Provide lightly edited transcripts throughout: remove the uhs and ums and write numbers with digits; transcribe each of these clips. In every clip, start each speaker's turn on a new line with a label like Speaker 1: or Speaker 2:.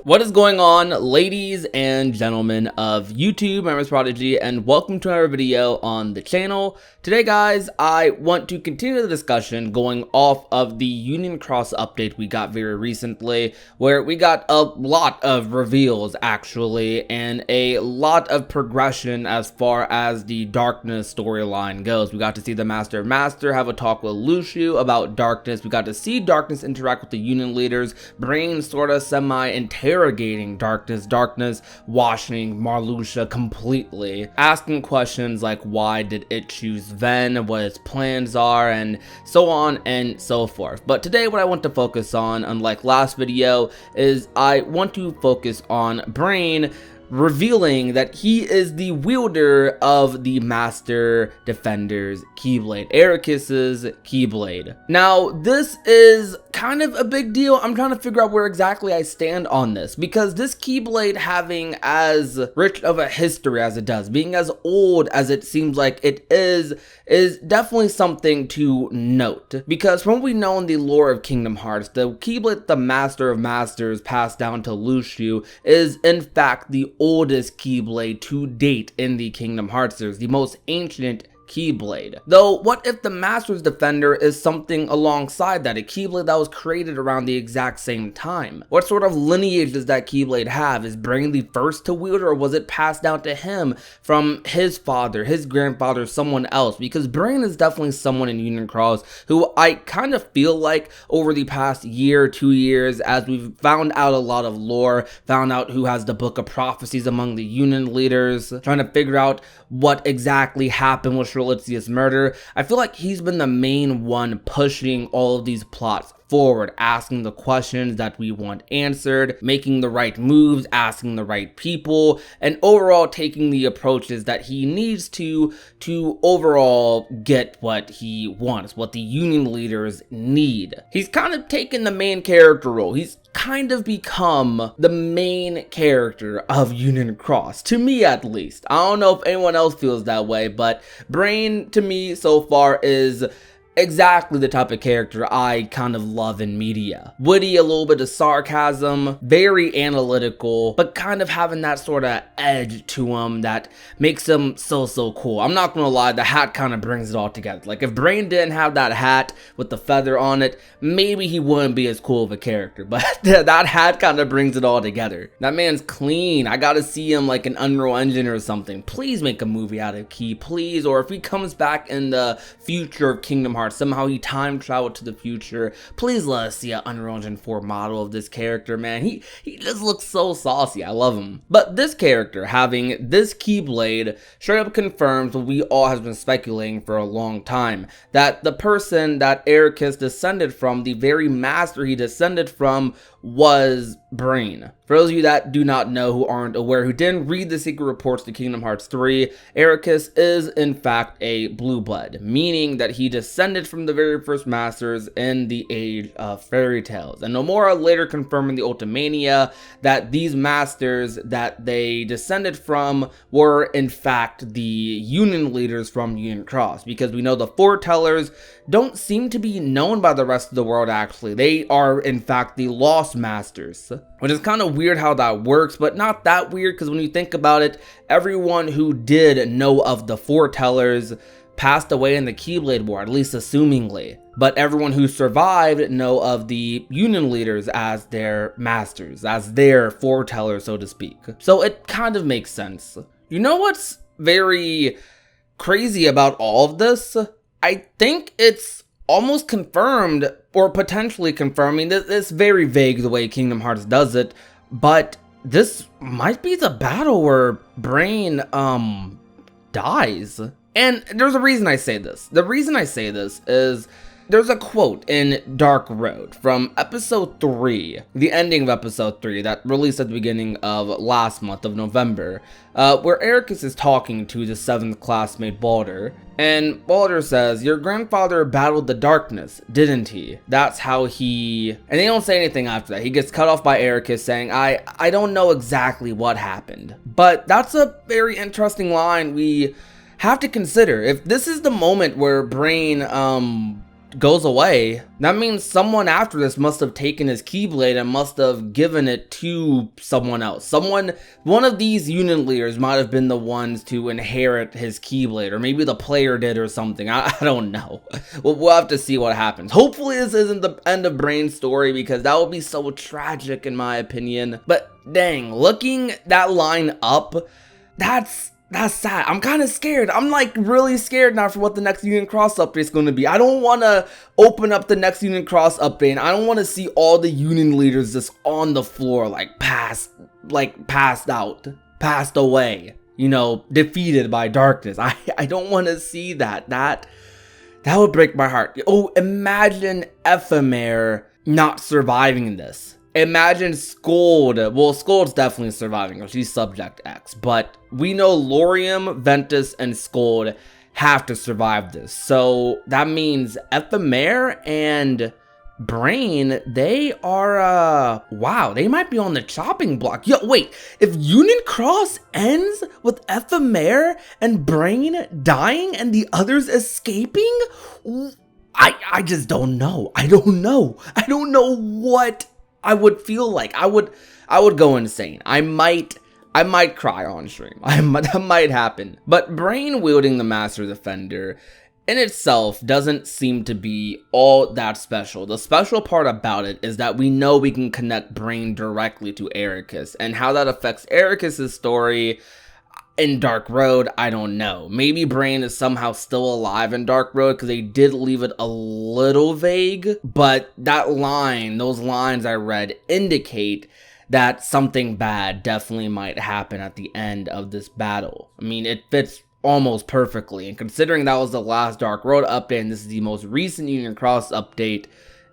Speaker 1: What is going on, ladies and gentlemen of YouTube? My name is Prodigy and welcome to another video on the channel. Today guys, I want to continue the discussion going off of the Union Cross update we got very recently, where we got a lot of reveals actually and a lot of progression as far as the Darkness storyline goes. We got to see the Master of Master have a talk with Luciu about Darkness. We got to see Darkness interact with the Union leaders, Brain sort of interrogating Darkness, washing Marluxia completely, asking questions like why did it choose Ven, what its plans are, and so on and so forth. But today what I want to focus on, unlike last video, is I want to focus on Brain revealing that he is the wielder of the Master Defender's Keyblade, Eraqus's Keyblade. Now, this is kind of a big deal. I'm trying to figure out where exactly I stand on this, because this Keyblade having as rich of a history as it does, being as old as it seems like it is definitely something to note. Because from what we know in the lore of Kingdom Hearts, the Keyblade the Master of Masters passed down to Luciu is in fact the oldest Keyblade to date in the Kingdom Hearts series, the most ancient Keyblade. Though, what if the Master's Defender is something alongside that, a Keyblade that was created around the exact same time? What sort of lineage does that Keyblade have? Is Brain the first to wield it, or was it passed down to him from his father, his grandfather, someone else? Because Brain is definitely someone in Union Cross who I kind of feel like over the past year, 2 years, as we've found out a lot of lore, found out who has the Book of Prophecies among the Union leaders, trying to figure out what exactly happened with Strelitzia's murder, I feel like he's been the main one pushing all of these plots forward, asking the questions that we want answered, making the right moves, asking the right people, and overall taking the approaches that he needs to overall get what he wants, what the Union leaders need. He's kind of taken the main character role. He's kind of become the main character of Union Cross, to me at least. I don't know if anyone else feels that way, but Brain to me so far is exactly the type of character I kind of love in media. Witty, a little bit of sarcasm, very analytical, but kind of having that sort of edge to him that makes him so cool. I'm not gonna lie, the hat kind of brings it all together. Like, if Brain didn't have that hat with the feather on it, maybe he wouldn't be as cool of a character, but that hat kind of brings it all together. That man's clean. I gotta see him like an Unreal Engine or something. Please make a movie out of Key, please. Or if he comes back in the future of Kingdom Hearts, somehow he time traveled to the future, please let us see an Unreal Engine 4 model of this character, man. He just looks so saucy. I love him. But this character having this Keyblade straight up confirms what we all have been speculating for a long time, that the person that Eraqus descended from, the very master he descended from, was Brain. For those of you that do not know, who aren't aware, who didn't read the secret reports to Kingdom Hearts 3, Eraqus is in fact a blue blood, meaning that he descended from the very first masters in the Age of Fairy Tales. And Nomura later confirmed in the Ultimania that these masters that they descended from were in fact the Union leaders from Union Cross, because we know the foretellers don't seem to be known by the rest of the world actually. They are in fact the Lost Masters, which is kind of weird how that works, but not that weird, because when you think about it, everyone who did know of the foretellers passed away in the Keyblade War, at least assumingly. But everyone who survived know of the Union leaders as their masters, as their foretellers, so to speak. So it kind of makes sense. You know what's very crazy about all of this? I think it's almost confirmed, or potentially confirming, that it's very vague the way Kingdom Hearts does it, but this might be the battle where Brain dies. And there's a reason I say this. The reason I say this is there's a quote in Dark Road from episode 3, the ending of episode 3 that released at the beginning of last month of November, where Eraqus is talking to the 7th classmate Baldur, and Baldur says, "Your grandfather battled the darkness, didn't he? That's how he..." And they don't say anything after that. He gets cut off by Eraqus saying, I don't know exactly what happened. But that's a very interesting line we have to consider. If this is the moment where Brain goes away, that means someone after this must have taken his Keyblade and must have given it to someone else. One of these Union leaders might have been the ones to inherit his Keyblade, or maybe the player did or something. I don't know. We'll have to see what happens. Hopefully this isn't the end of Brain's story, because that would be so tragic in my opinion. But dang, looking that line up, that's sad. I'm kind of scared. I'm like really scared now for what the next Union Cross update is going to be. I don't want to open up the next Union Cross update, and I don't want to see all the Union leaders just on the floor, like passed out, passed away, you know, defeated by darkness. I don't want to see that. That would break my heart. Oh, imagine Ephemer not surviving this. Imagine Scold. Well, Scold's definitely surviving. She's Subject X. But we know Laurium, Ventus, and Scold have to survive this. So that means Ephemer and Brain, they are, wow, they might be on the chopping block. Yo, wait, if Union Cross ends with Ephemer and Brain dying and the others escaping, I just don't know. I don't know what I would feel like. I would go insane. I might cry on stream. That might happen. But Brain wielding the Master Defender in itself doesn't seem to be all that special. The special part about it is that we know we can connect Brain directly to Ericus, and how that affects Ericus's story in Dark Road, I don't know. Maybe Brain is somehow still alive in Dark Road, because they did leave it a little vague, but those lines I read indicate that something bad definitely might happen at the end of this battle. I mean, it fits almost perfectly, and considering that was the last Dark Road update and this is the most recent Union Cross update,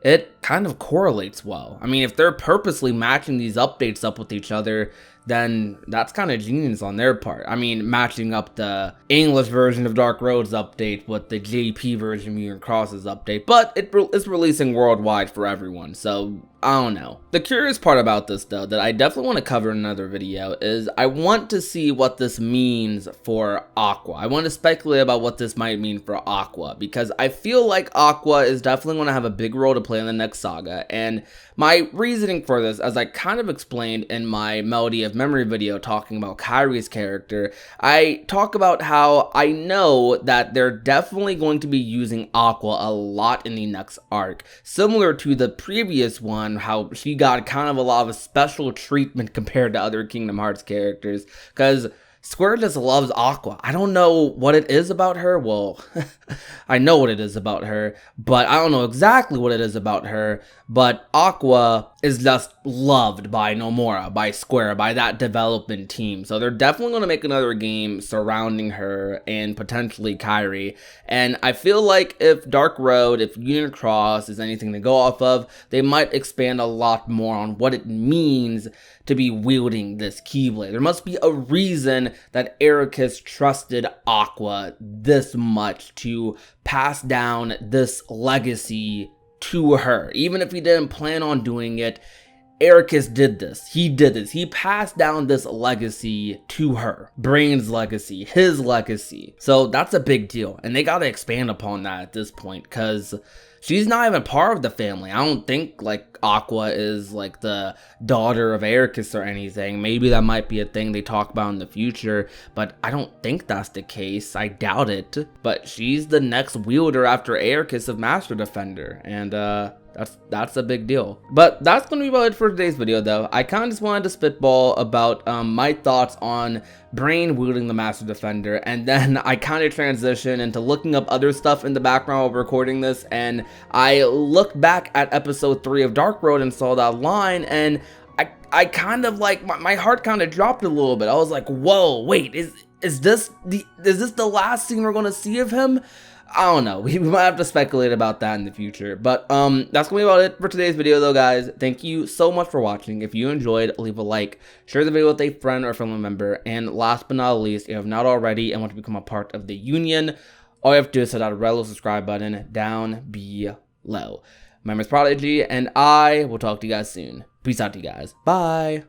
Speaker 1: it kind of correlates well. I mean, if they're purposely matching these updates up with each other, then that's kind of genius on their part. I mean, matching up the English version of Dark Road's update with the JP version of Union Cross's update, but it's releasing worldwide for everyone, so I don't know. The curious part about this, though, that I definitely want to cover in another video is I want to see what this means for Aqua. I want to speculate about what this might mean for Aqua, because I feel like Aqua is definitely going to have a big role to play in the next saga, and my reasoning for this, as I kind of explained in my Melody of Memory video talking about Kairi's character, I talk about how I know that they're definitely going to be using Aqua a lot in the next arc, similar to the previous one, how she got kind of a lot of special treatment compared to other Kingdom Hearts characters, because Square just loves Aqua. I don't know what it is about her. Well, I know what it is about her, but I don't know exactly what it is about her. But Aqua is just loved by Nomura, by Square, by that development team. So they're definitely going to make another game surrounding her and potentially Kairi. And I feel like if Dark Road, if Union Cross is anything to go off of, they might expand a lot more on what it means to be wielding this Keyblade. There must be a reason that Ericus trusted Aqua this much to pass down this legacy to her. Even if he didn't plan on doing it, Ericus did this. He did this. He passed down this legacy to her. Brain's legacy, his legacy. So that's a big deal. And they gotta expand upon that at this point, because she's not even part of the family. I don't think like Aqua is like the daughter of Ericus or anything. Maybe that might be a thing they talk about in the future, but I don't think that's the case. I doubt it. But she's the next wielder after Ericus of Master Defender, and that's a big deal. But that's gonna be about it for today's video, though. I kind of just wanted to spitball about my thoughts on Brain wielding the Master Defender, and then I kind of transition into looking up other stuff in the background while recording this, and I looked back at episode 3 of Dark Road and saw that line, and I kind of like, my heart kind of dropped a little bit. I was like, whoa, wait, is this the last scene we're gonna see of him? I don't know. We might have to speculate about that in the future. But that's gonna be about it for today's video, though, guys. Thank you so much for watching. If you enjoyed, leave a like, share the video with a friend or family member, and last but not least, if you have not already and want to become a part of the Union, all you have to do is hit that red little subscribe button down below. My name is Prodigy, and I will talk to you guys soon. Peace out to you guys. Bye.